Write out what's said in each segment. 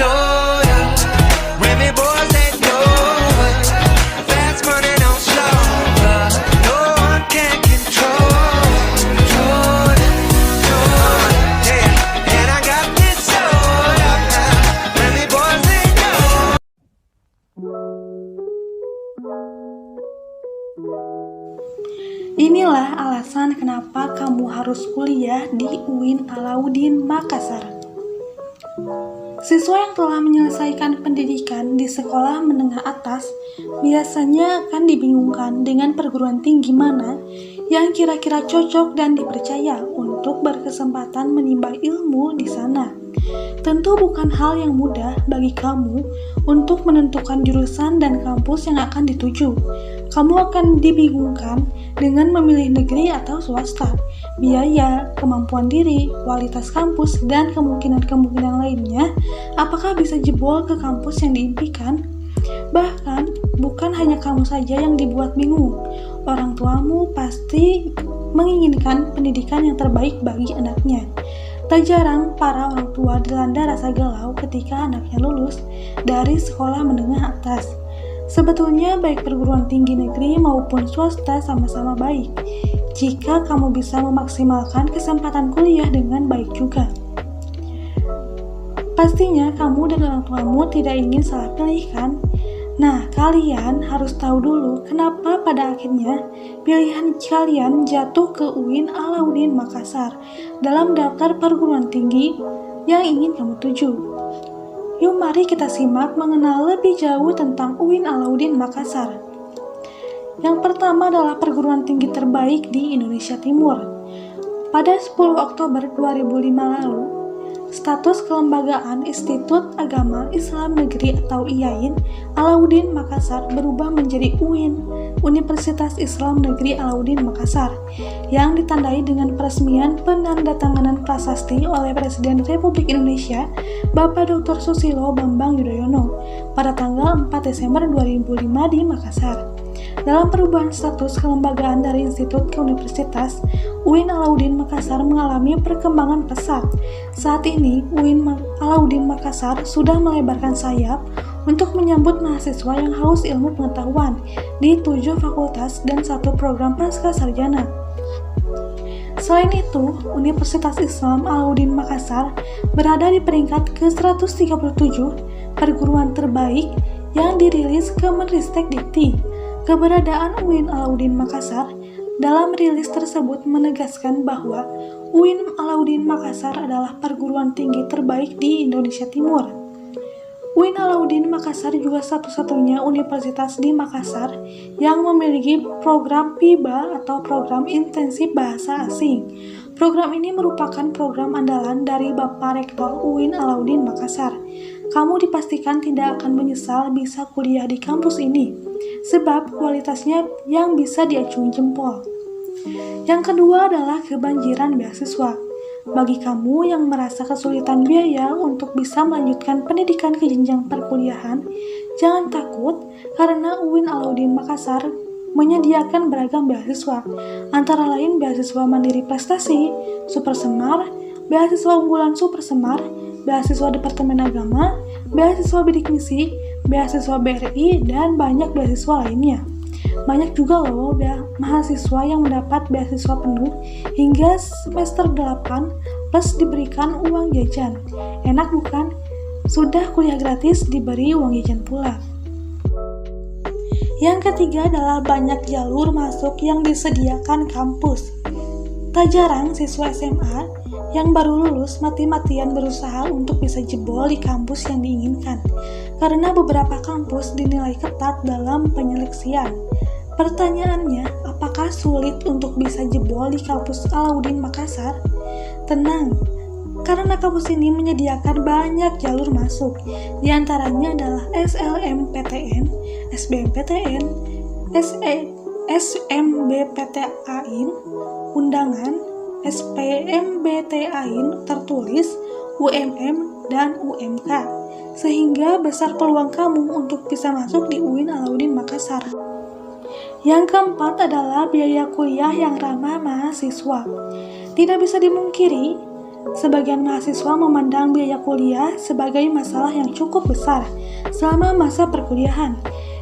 soda. Remy boys that know us. Fast money don't slow us. No one can control yeah. And I got this soda. Remy boys that know. Inilah alasan kenapa kamu harus kuliah di UIN Alauddin Makassar. Siswa yang telah menyelesaikan pendidikan di sekolah menengah atas biasanya akan dibingungkan dengan perguruan tinggi mana yang kira-kira cocok dan dipercaya untuk berkesempatan menimba ilmu di sana. Tentu bukan hal yang mudah bagi kamu untuk menentukan jurusan dan kampus yang akan dituju. Kamu akan dibingungkan dengan memilih negeri atau swasta, biaya, kemampuan diri, kualitas kampus, dan kemungkinan-kemungkinan lainnya apakah bisa jebol ke kampus yang diimpikan. Bahkan, bukan hanya kamu saja yang dibuat bingung. Orang tuamu pasti menginginkan pendidikan yang terbaik bagi anaknya. Tak jarang para orang tua dilanda rasa galau ketika anaknya lulus dari sekolah menengah atas. Sebetulnya baik perguruan tinggi negeri maupun swasta sama-sama baik, jika kamu bisa memaksimalkan kesempatan kuliah dengan baik juga. Pastinya kamu dan orang tuamu tidak ingin salah pilih kan? Nah, kalian harus tahu dulu kenapa pada akhirnya pilihan kalian jatuh ke UIN Alauddin Makassar dalam daftar perguruan tinggi yang ingin kamu tuju. Yuk mari kita simak mengenal lebih jauh tentang UIN Alauddin Makassar. Yang pertama adalah perguruan tinggi terbaik di Indonesia Timur. Pada 10 Oktober 2005 lalu, status kelembagaan Institut Agama Islam Negeri atau IAIN Alauddin Makassar berubah menjadi UIN, Universitas Islam Negeri Alauddin Makassar, yang ditandai dengan peresmian penandatanganan prasasti oleh Presiden Republik Indonesia Bapak Dr. Susilo Bambang Yudhoyono pada tanggal 4 Desember 2005 di Makassar. Dalam perubahan status kelembagaan dari institut ke universitas, UIN Alauddin Makassar mengalami perkembangan pesat. Saat ini, UIN Alauddin Makassar sudah melebarkan sayap untuk menyambut mahasiswa yang haus ilmu pengetahuan di 7 fakultas dan 1 program pasca sarjana. Selain itu, Universitas Islam Alauddin Makassar berada di peringkat ke-137 perguruan terbaik yang dirilis Kemenristek Dikti. Keberadaan UIN Alauddin Makassar dalam rilis tersebut menegaskan bahwa UIN Alauddin Makassar adalah perguruan tinggi terbaik di Indonesia Timur. UIN Alauddin Makassar juga satu-satunya universitas di Makassar yang memiliki program PIBA atau program intensif bahasa asing. Program ini merupakan program andalan dari Bapak Rektor UIN Alauddin Makassar. Kamu dipastikan tidak akan menyesal bisa kuliah di kampus ini, sebab kualitasnya yang bisa diacungi jempol. Yang kedua adalah kebanjiran beasiswa. Bagi kamu yang merasa kesulitan biaya untuk bisa melanjutkan pendidikan ke jenjang perkuliahan, jangan takut karena UIN Alauddin Makassar menyediakan beragam beasiswa, antara lain beasiswa mandiri prestasi, super semar, beasiswa unggulan super semar, beasiswa Departemen Agama, beasiswa bidik misi, beasiswa BRI, dan banyak beasiswa lainnya. Banyak juga loh mahasiswa yang mendapat beasiswa penuh hingga semester 8 plus diberikan uang jajan. Enak bukan? Sudah kuliah gratis diberi uang jajan pula. Yang ketiga adalah banyak jalur masuk yang disediakan kampus. Tak jarang siswa SMA yang baru lulus mati-matian berusaha untuk bisa jebol di kampus yang diinginkan, karena beberapa kampus dinilai ketat dalam penyeleksian. Pertanyaannya, apakah sulit untuk bisa jebol di kampus Alauddin Makassar? Tenang, karena kampus ini menyediakan banyak jalur masuk, diantaranya adalah SLMPTN, SBMPTN, SMBPTAIN, undangan, SPMBTAIN tertulis, UMM, dan UMK, sehingga besar peluang kamu untuk bisa masuk di UIN Alauddin Makassar. Yang keempat adalah biaya kuliah yang ramah mahasiswa. Tidak bisa dimungkiri, Sebagian mahasiswa memandang biaya kuliah sebagai masalah yang cukup besar selama masa perkuliahan.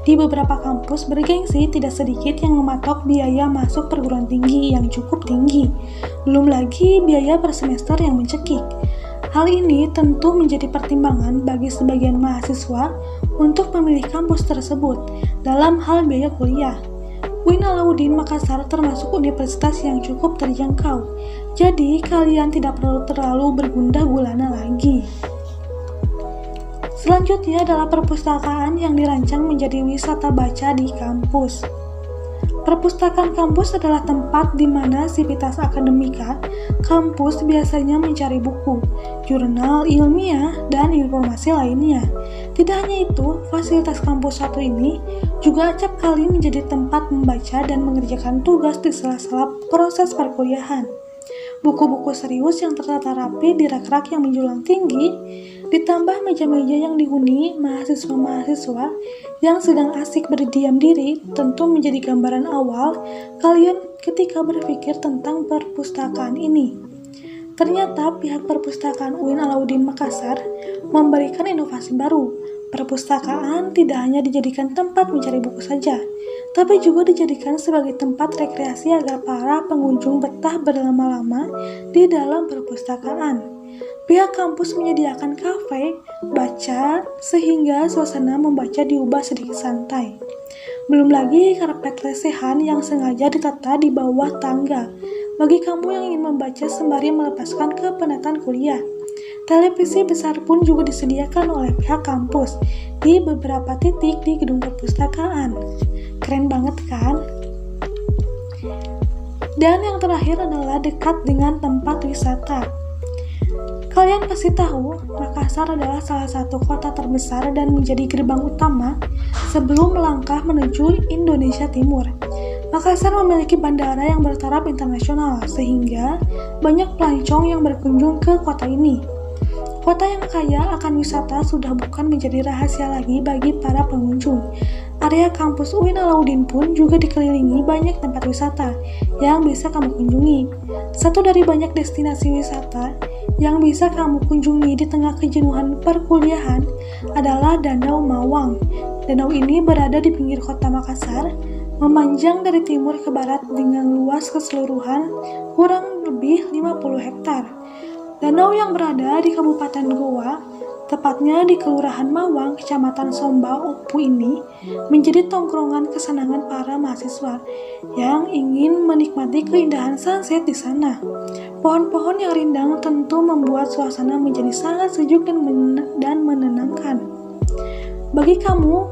Di beberapa kampus bergengsi tidak sedikit yang mematok biaya masuk perguruan tinggi yang cukup tinggi, belum lagi biaya per semester yang mencekik. Hal ini tentu menjadi pertimbangan bagi sebagian mahasiswa untuk memilih kampus tersebut dalam hal biaya kuliah. UIN Alauddin Makassar termasuk universitas yang cukup terjangkau, jadi kalian tidak perlu terlalu bergundah gulana lagi. Selanjutnya adalah perpustakaan yang dirancang menjadi wisata baca di kampus. Perpustakaan kampus adalah tempat di mana sivitas akademika kampus biasanya mencari buku, jurnal ilmiah, dan informasi lainnya. Tidak hanya itu, fasilitas kampus satu ini juga acap kali menjadi tempat membaca dan mengerjakan tugas di sela-sela proses perkuliahan. Buku-buku serius yang tertata rapi di rak-rak yang menjulang tinggi, ditambah meja-meja yang dihuni mahasiswa-mahasiswa yang sedang asik berdiam diri, tentu menjadi gambaran awal kalian ketika berpikir tentang perpustakaan ini. Ternyata pihak perpustakaan UIN Alauddin Makassar memberikan inovasi baru. Perpustakaan tidak hanya dijadikan tempat mencari buku saja, tapi juga dijadikan sebagai tempat rekreasi agar para pengunjung betah berlama-lama di dalam perpustakaan. Pihak kampus menyediakan kafe, baca, sehingga suasana membaca diubah sedikit santai. Belum lagi karpet lesehan yang sengaja ditata di bawah tangga, bagi kamu yang ingin membaca sembari melepaskan kepenatan kuliah. Televisi besar pun juga disediakan oleh pihak kampus di beberapa titik di gedung perpustakaan. Keren banget kan? Dan yang terakhir adalah dekat dengan tempat wisata. Kalian pasti tahu, Makassar adalah salah satu kota terbesar dan menjadi gerbang utama sebelum melangkah menuju Indonesia Timur. Makassar memiliki bandara yang bertaraf internasional, sehingga banyak pelancong yang berkunjung ke kota ini. Kota yang kaya akan wisata sudah bukan menjadi rahasia lagi bagi para pengunjung. Area kampus UIN Alauddin pun juga dikelilingi banyak tempat wisata yang bisa kamu kunjungi. Satu dari banyak destinasi wisata yang bisa kamu kunjungi di tengah kejenuhan perkuliahan adalah Danau Mawang. Danau ini berada di pinggir kota Makassar, memanjang dari timur ke barat dengan luas keseluruhan kurang lebih 50 hektar. Danau yang berada di Kabupaten Goa, tepatnya di Kelurahan Mawang, Kecamatan Somba, Opu ini, menjadi tongkrongan kesenangan para mahasiswa yang ingin menikmati keindahan sunset di sana. Pohon-pohon yang rindang tentu membuat suasana menjadi sangat sejuk dan menenangkan. Bagi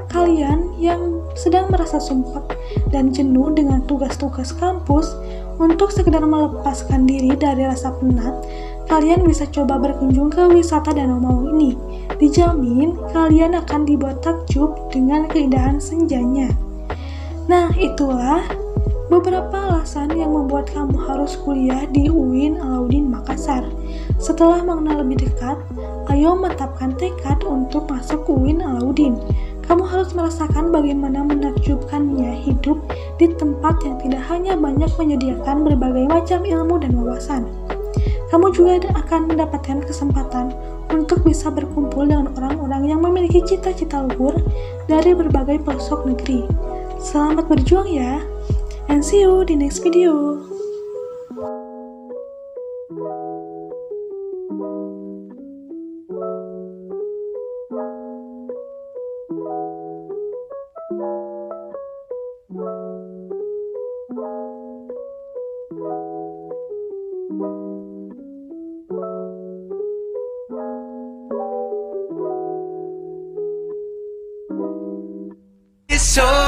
kalian yang sedang merasa sumpek dan jenuh dengan tugas-tugas kampus, untuk sekedar melepaskan diri dari rasa penat, kalian bisa coba berkunjung ke wisata Danau Mawang ini. Dijamin kalian akan dibuat takjub dengan keindahan senjanya. Nah, itulah beberapa alasan yang membuat kamu harus kuliah di UIN Alauddin Makassar. Setelah mengenal lebih dekat, ayo menetapkan tekad untuk masuk UIN Alauddin. Kamu harus merasakan bagaimana menakjubkannya hidup di tempat yang tidak hanya banyak menyediakan berbagai macam ilmu dan wawasan. Kamu juga akan mendapatkan kesempatan untuk bisa berkumpul dengan orang-orang yang memiliki cita-cita luhur dari berbagai pelosok negeri. Selamat berjuang ya, and see you di next video. It's so